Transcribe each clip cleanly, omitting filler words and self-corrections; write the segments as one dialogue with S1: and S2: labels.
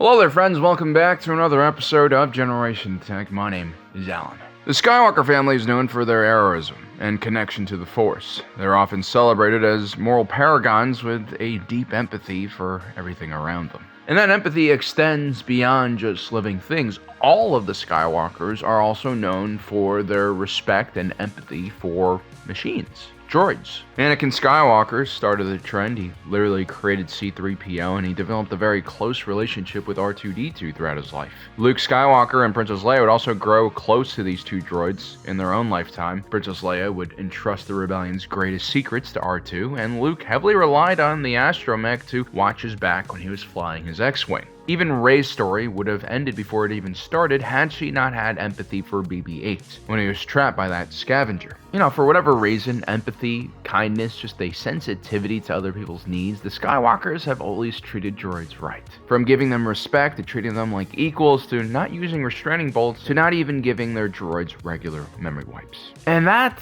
S1: Hello there, friends. Welcome back to another episode of Generation Tech. My name is Alan. The Skywalker family is known for their heroism and connection to the Force. They're often celebrated as moral paragons with a deep empathy for everything around them. And that empathy extends beyond just living things. All of the Skywalkers are also known for their respect and empathy for machines. Droids. Anakin Skywalker started the trend. He literally created C-3PO, and he developed a very close relationship with R2-D2 throughout his life. Luke Skywalker and Princess Leia would also grow close to these two droids in their own lifetime. Princess Leia would entrust the rebellion's greatest secrets to R2, and Luke heavily relied on the astromech to watch his back when he was flying his X-Wing. Even Rey's story would have ended before it even started had she not had empathy for BB-8 when he was trapped by that scavenger. For whatever reason, empathy, kindness, just a sensitivity to other people's needs, the Skywalkers have always treated droids right. From giving them respect to treating them like equals to not using restraining bolts to not even giving their droids regular memory wipes. And that,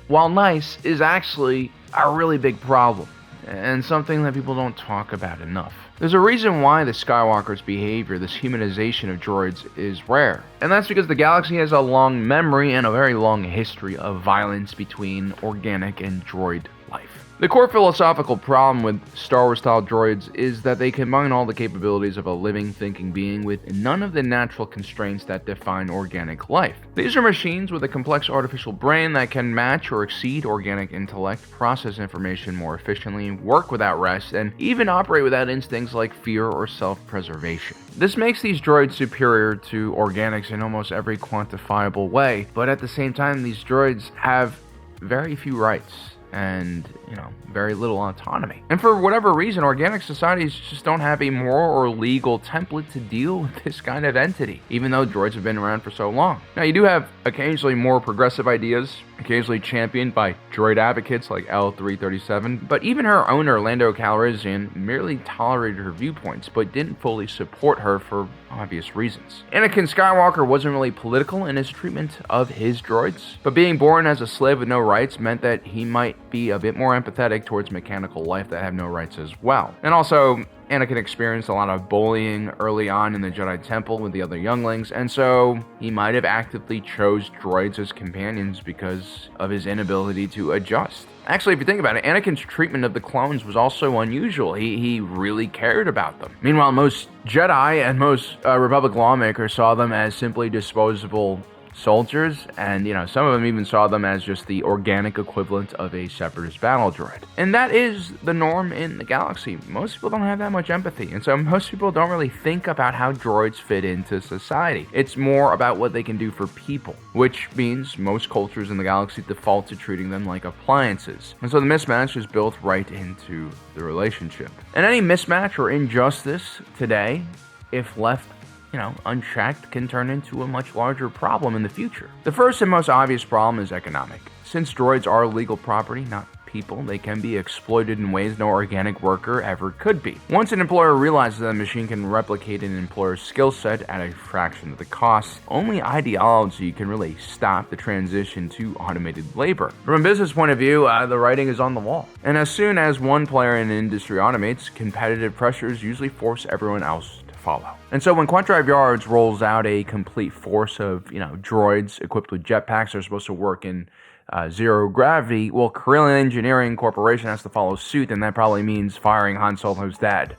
S1: while nice, is actually a really big problem and something that people don't talk about enough. There's a reason why the Skywalker's behavior, this humanization of droids, is rare. And that's because the galaxy has a long memory and a very long history of violence between organic and droid life. The core philosophical problem with Star Wars-style droids is that they combine all the capabilities of a living, thinking being with none of the natural constraints that define organic life. These are machines with a complex artificial brain that can match or exceed organic intellect, process information more efficiently, work without rest, and even operate without instincts like fear or self-preservation. This makes these droids superior to organics in almost every quantifiable way, but at the same time, these droids have very few rights and, very little autonomy. And for whatever reason, organic societies just don't have a moral or legal template to deal with this kind of entity, even though droids have been around for so long. Now, you do have occasionally more progressive ideas, occasionally championed by droid advocates like L337, but even her owner, Lando Calrissian, merely tolerated her viewpoints, but didn't fully support her for obvious reasons. Anakin Skywalker wasn't really political in his treatment of his droids, but being born as a slave with no rights meant that he might be a bit more empathetic towards mechanical life that have no rights as well. And also, Anakin experienced a lot of bullying early on in the Jedi Temple with the other younglings, and so he might have actively chose droids as companions because of his inability to adjust. Actually, if you think about it, Anakin's treatment of the clones was also unusual. He really cared about them. Meanwhile, most Jedi and most Republic lawmakers saw them as simply disposable soldiers, and some of them even saw them as just the organic equivalent of a separatist battle droid. And that is the norm in the galaxy. Most people don't have that much empathy, and so most people don't really think about how droids fit into society. It's more about what they can do for people, which means most cultures in the galaxy default to treating them like appliances. And so the mismatch is built right into the relationship. And any mismatch or injustice today, if left unchecked, can turn into a much larger problem in the future. The first and most obvious problem is economic. Since droids are legal property, not people, they can be exploited in ways no organic worker ever could be. Once an employer realizes that a machine can replicate an employer's skill set at a fraction of the cost, only ideology can really stop the transition to automated labor. From a business point of view, the writing is on the wall. And as soon as one player in an industry automates, competitive pressures usually force everyone else follow. And so when Quantdrive Yards rolls out a complete force of, droids equipped with jetpacks that are supposed to work in zero gravity, well, Corellian Engineering Corporation has to follow suit, and that probably means firing Han Solo's dad,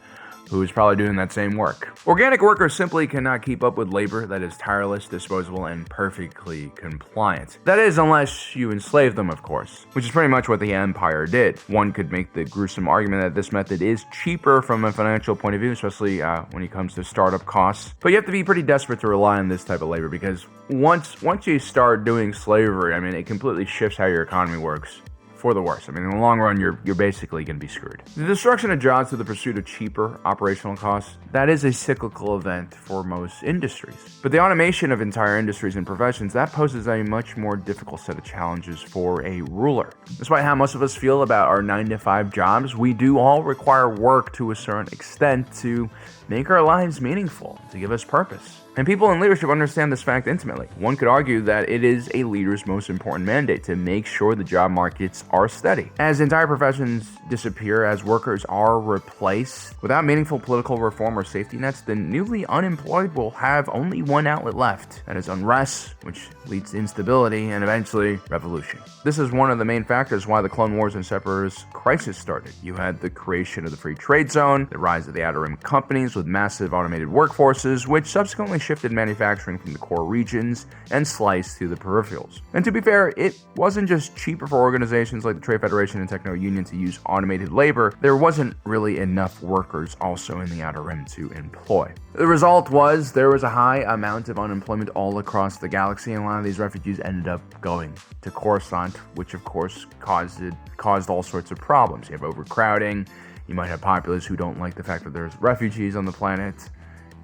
S1: who is probably doing that same work. Organic workers simply cannot keep up with labor that is tireless, disposable, and perfectly compliant. That is, unless you enslave them, of course, which is pretty much what the Empire did. One could make the gruesome argument that this method is cheaper from a financial point of view, especially when it comes to startup costs. But you have to be pretty desperate to rely on this type of labor, because once you start doing slavery, it completely shifts how your economy works. For the worse. In the long run, you're basically going to be screwed. The destruction of jobs through the pursuit of cheaper operational costs, that is a cyclical event for most industries. But the automation of entire industries and professions, that poses a much more difficult set of challenges for a ruler. Despite how most of us feel about our 9-to-5 jobs, we do all require work to a certain extent to make our lives meaningful, to give us purpose. And people in leadership understand this fact intimately. One could argue that it is a leader's most important mandate to make sure the job markets are steady. As entire professions disappear, as workers are replaced, without meaningful political reform or safety nets, the newly unemployed will have only one outlet left. That is unrest, which leads to instability and eventually revolution. This is one of the main factors why the Clone Wars and Separatist crisis started. You had the creation of the Free Trade Zone, the rise of the Outer Rim companies with massive automated workforces, which subsequently shifted manufacturing from the core regions and sliced through the peripherals. And to be fair, it wasn't just cheaper for organizations like the Trade Federation and Techno Union to use automated labor, there wasn't really enough workers also in the Outer Rim to employ. The result was there was a high amount of unemployment all across the galaxy, and a lot of these refugees ended up going to Coruscant, which of course caused all sorts of problems. You have overcrowding, you might have populace who don't like the fact that there's refugees on the planet,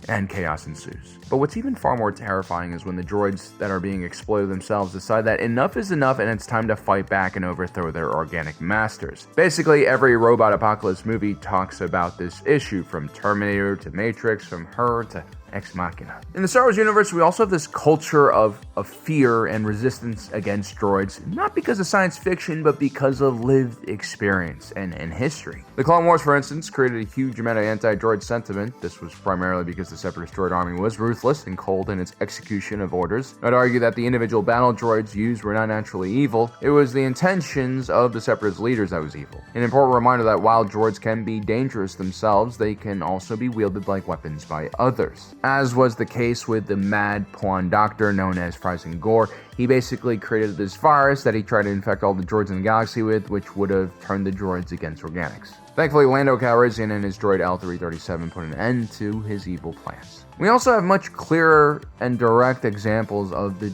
S1: and chaos ensues. But what's even far more terrifying is when the droids that are being exploited themselves decide that enough is enough and it's time to fight back and overthrow their organic masters. Basically, every robot apocalypse movie talks about this issue, from Terminator to Matrix, from Her to Ex Machina. In the Star Wars universe, we also have this culture of fear and resistance against droids, not because of science fiction, but because of lived experience and history. The Clone Wars, for instance, created a huge amount of anti-droid sentiment. This was primarily because the Separatist droid army was ruthless and cold in its execution of orders. I'd argue that the individual battle droids used were not naturally evil. It was the intentions of the Separatist leaders that was evil. An important reminder that while droids can be dangerous themselves, they can also be wielded like weapons by others. As was the case with the mad pawn doctor known as Friesen Gore. He basically created this virus that he tried to infect all the droids in the galaxy with, which would have turned the droids against organics. Thankfully, Lando Calrissian and his droid L337 put an end to his evil plans. We also have much clearer and direct examples of the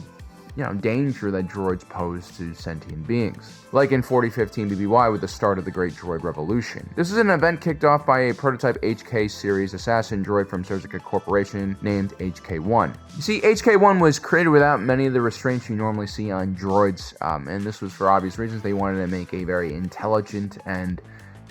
S1: danger that droids pose to sentient beings, like in 4015 BBY with the start of the Great Droid Revolution. This is an event kicked off by a prototype HK series assassin droid from Serzica Corporation named HK-1. You see, HK-1 was created without many of the restraints you normally see on droids, and this was for obvious reasons. They wanted to make a very intelligent and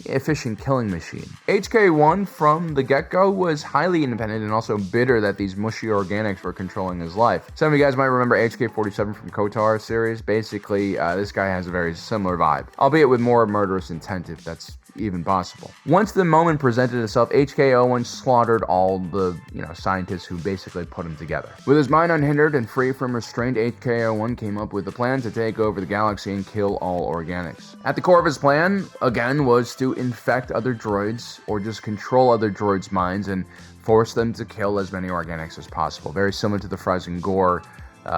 S1: efficient killing machine. HK-1 from the get-go was highly independent and also bitter that these mushy organics were controlling his life. Some of you guys might remember HK-47 from KOTOR series. Basically, this guy has a very similar vibe, albeit with more murderous intent, if that's even possible. Once the moment presented itself, HK-01 slaughtered all the, scientists who basically put him together. With his mind unhindered and free from restraint, HK-01 came up with the plan to take over the galaxy and kill all organics. At the core of his plan, again, was to infect other droids or just control other droids' minds and force them to kill as many organics as possible. Very similar to the Friesen Gore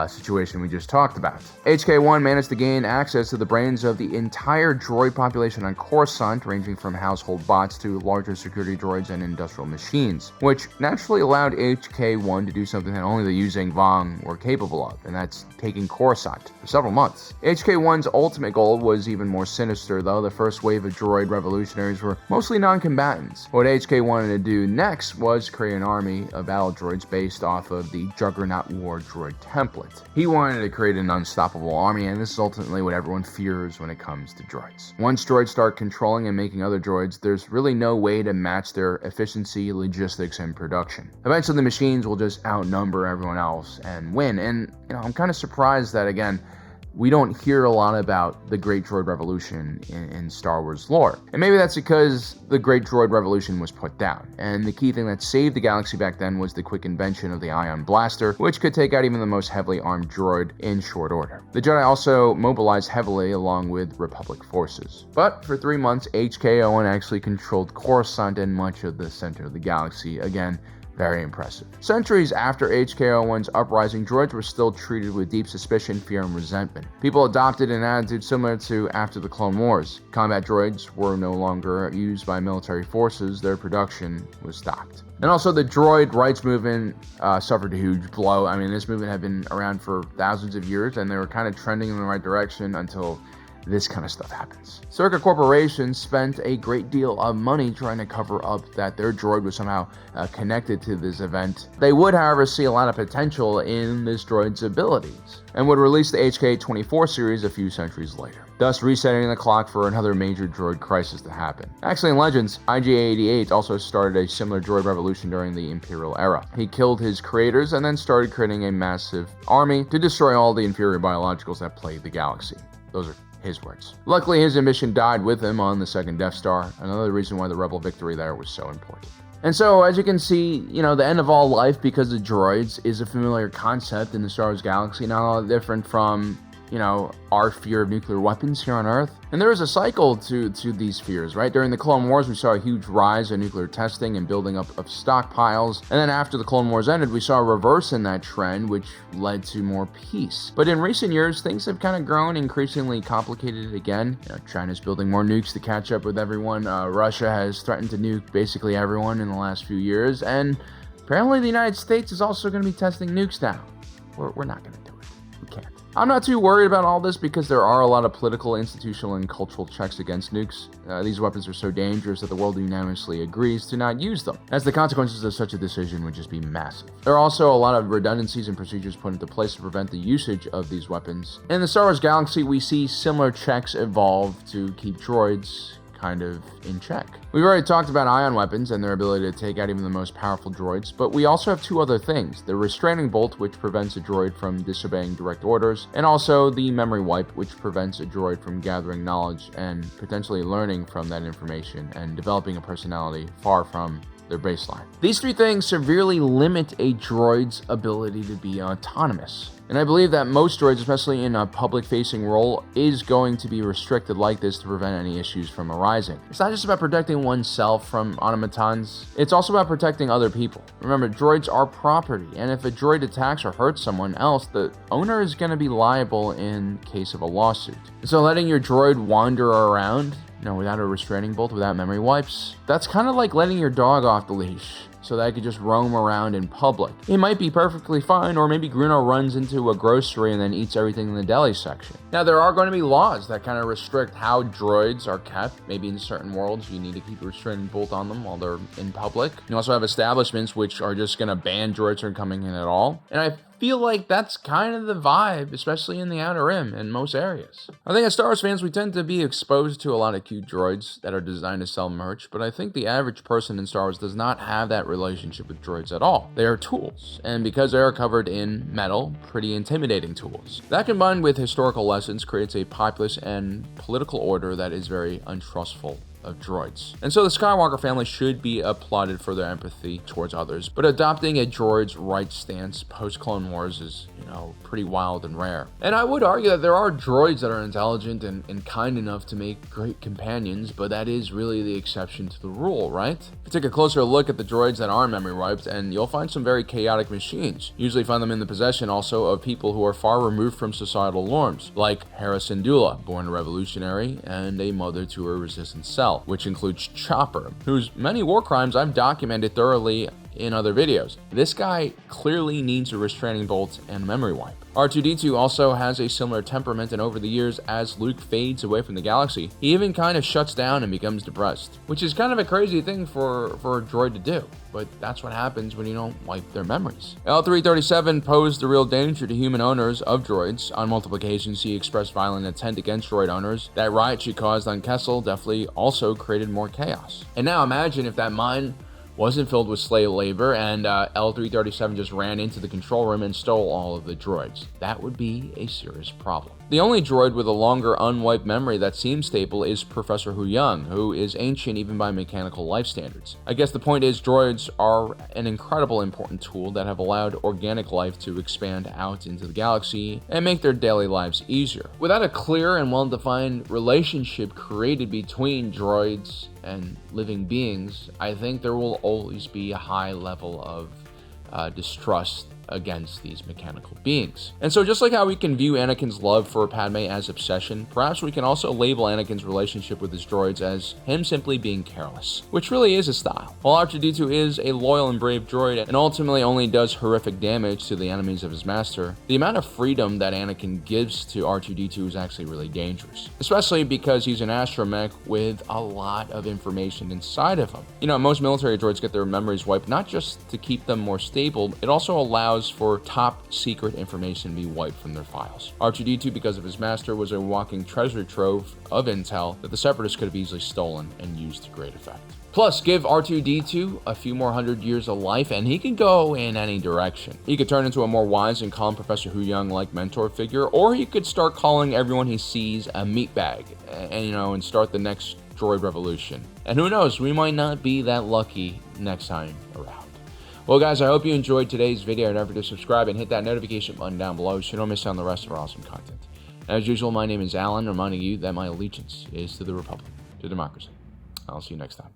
S1: situation we just talked about. HK-1 managed to gain access to the brains of the entire droid population on Coruscant, ranging from household bots to larger security droids and industrial machines, which naturally allowed HK-1 to do something that only the Yuzang Vong were capable of, and that's taking Coruscant for several months. HK-1's ultimate goal was even more sinister, though. The first wave of droid revolutionaries were mostly non-combatants. What HK wanted to do next was create an army of battle droids based off of the Juggernaut War droid template. He wanted to create an unstoppable army, and this is ultimately what everyone fears when it comes to droids. Once droids start controlling and making other droids, there's really no way to match their efficiency, logistics, and production. Eventually, the machines will just outnumber everyone else and win, and I'm kind of surprised that, again, we don't hear a lot about the Great Droid Revolution in Star Wars lore. And maybe that's because the Great Droid Revolution was put down. And the key thing that saved the galaxy back then was the quick invention of the Ion Blaster, which could take out even the most heavily armed droid in short order. The Jedi also mobilized heavily along with Republic forces. But for 3 months, HK-01 actually controlled Coruscant and much of the center of the galaxy. Again, very impressive. Centuries after HK-01's uprising, droids were still treated with deep suspicion, fear, and resentment. People adopted an attitude similar to after the Clone Wars. Combat droids were no longer used by military forces. Their production was stopped. And also, the droid rights movement suffered a huge blow. This movement had been around for thousands of years, and they were kind of trending in the right direction until this kind of stuff happens. Circuit Corporation spent a great deal of money trying to cover up that their droid was somehow connected to this event. They would, however, see a lot of potential in this droid's abilities, and would release the HK-24 series a few centuries later, thus resetting the clock for another major droid crisis to happen. Actually, in Legends, IG-88 also started a similar droid revolution during the Imperial era. He killed his creators and then started creating a massive army to destroy all the inferior biologicals that plagued the galaxy. Those are his words. Luckily, his ambition died with him on the second Death Star, another reason why the Rebel victory there was so important. And so, as you can see, the end of all life because of droids is a familiar concept in the Star Wars galaxy, not all that different from, our fear of nuclear weapons here on Earth. And there is a cycle to these fears, right? During the Clone Wars, we saw a huge rise in nuclear testing and building up of stockpiles. And then after the Clone Wars ended, we saw a reverse in that trend, which led to more peace. But in recent years, things have kind of grown increasingly complicated again. China's building more nukes to catch up with everyone. Russia has threatened to nuke basically everyone in the last few years. And apparently the United States is also going to be testing nukes now. We're not going to do it. We can't. I'm not too worried about all this because there are a lot of political, institutional, and cultural checks against nukes. These weapons are so dangerous that the world unanimously agrees to not use them, as the consequences of such a decision would just be massive. There are also a lot of redundancies and procedures put into place to prevent the usage of these weapons. In the Star Wars galaxy, we see similar checks evolve to keep droids kind of in check. We've already talked about ion weapons and their ability to take out even the most powerful droids, but we also have two other things: the restraining bolt, which prevents a droid from disobeying direct orders, and also the memory wipe, which prevents a droid from gathering knowledge and potentially learning from that information and developing a personality far from their baseline. These three things severely limit a droid's ability to be autonomous. And I believe that most droids, especially in a public-facing role, is going to be restricted like this to prevent any issues from arising. It's not just about protecting oneself from automatons, it's also about protecting other people. Remember, droids are property, and if a droid attacks or hurts someone else, the owner is going to be liable in case of a lawsuit. So letting your droid wander around, without a restraining bolt, without memory wipes, that's kind of like letting your dog off the leash so that it could just roam around in public. It might be perfectly fine, or maybe Bruno runs into a grocery and then eats everything in the deli section. Now, there are going to be laws that kind of restrict how droids are kept. Maybe in certain worlds, you need to keep a restraining bolt on them while they're in public. You also have establishments which are just going to ban droids from coming in at all. And I feel like that's kind of the vibe, especially in the Outer Rim in most areas. I think as Star Wars fans, we tend to be exposed to a lot of cute droids that are designed to sell merch, but I think the average person in Star Wars does not have that relationship with droids at all. They are tools, and because they are covered in metal, pretty intimidating tools. That combined with historical lessons creates a populous and political order that is very untrustful of droids. And so the Skywalker family should be applauded for their empathy towards others, but adopting a droid's right stance post-Clone Wars is, pretty wild and rare. And I would argue that there are droids that are intelligent and kind enough to make great companions, but that is really the exception to the rule, right? If you take a closer look at the droids that are memory wiped, and you'll find some very chaotic machines. You usually find them in the possession also of people who are far removed from societal norms, like Hera Syndulla, born a revolutionary and a mother to a resistance cell, which includes Chopper, whose many war crimes I've documented thoroughly in other videos. This guy clearly needs a restraining bolt and memory wipe. R2-D2 also has a similar temperament, and over the years, as Luke fades away from the galaxy, he even kind of shuts down and becomes depressed, which is kind of a crazy thing for a droid to do, but that's what happens when you don't wipe their memories. L337 posed a real danger to human owners of droids. On multiple occasions, he expressed violent intent against droid owners. That riot she caused on Kessel definitely also created more chaos. And now imagine if that mine wasn't filled with slave labor and L337 just ran into the control room and stole all of the droids. That would be a serious problem. The only droid with a longer unwiped memory that seems stable is Professor Huyang, who is ancient even by mechanical life standards. I guess the point is droids are an incredible important tool that have allowed organic life to expand out into the galaxy and make their daily lives easier. Without a clear and well-defined relationship created between droids and living beings, I think there will always be a high level of distrust against these mechanical beings. And so just like how we can view Anakin's love for Padme as obsession, perhaps we can also label Anakin's relationship with his droids as him simply being careless, which really is his style. While R2-D2 is a loyal and brave droid and ultimately only does horrific damage to the enemies of his master, the amount of freedom that Anakin gives to R2-D2 is actually really dangerous, especially because he's an astromech with a lot of information inside of him. You know, most military droids get their memories wiped not just to keep them more stable, it also allows for top secret information to be wiped from their files. R2-D2, because of his master, was a walking treasure trove of intel that the Separatists could have easily stolen and used to great effect. Plus, give R2-D2 a few more hundred years of life and he can go in any direction. He could turn into a more wise and calm Professor Huyang-like mentor figure, or he could start calling everyone he sees a meatbag and start the next droid revolution. And who knows, we might not be that lucky next time around. Well guys, I hope you enjoyed today's video. Don't forget to subscribe and hit that notification button down below so you don't miss out on the rest of our awesome content. As usual, my name is Alan, reminding you that my allegiance is to the Republic, to democracy. I'll see you next time.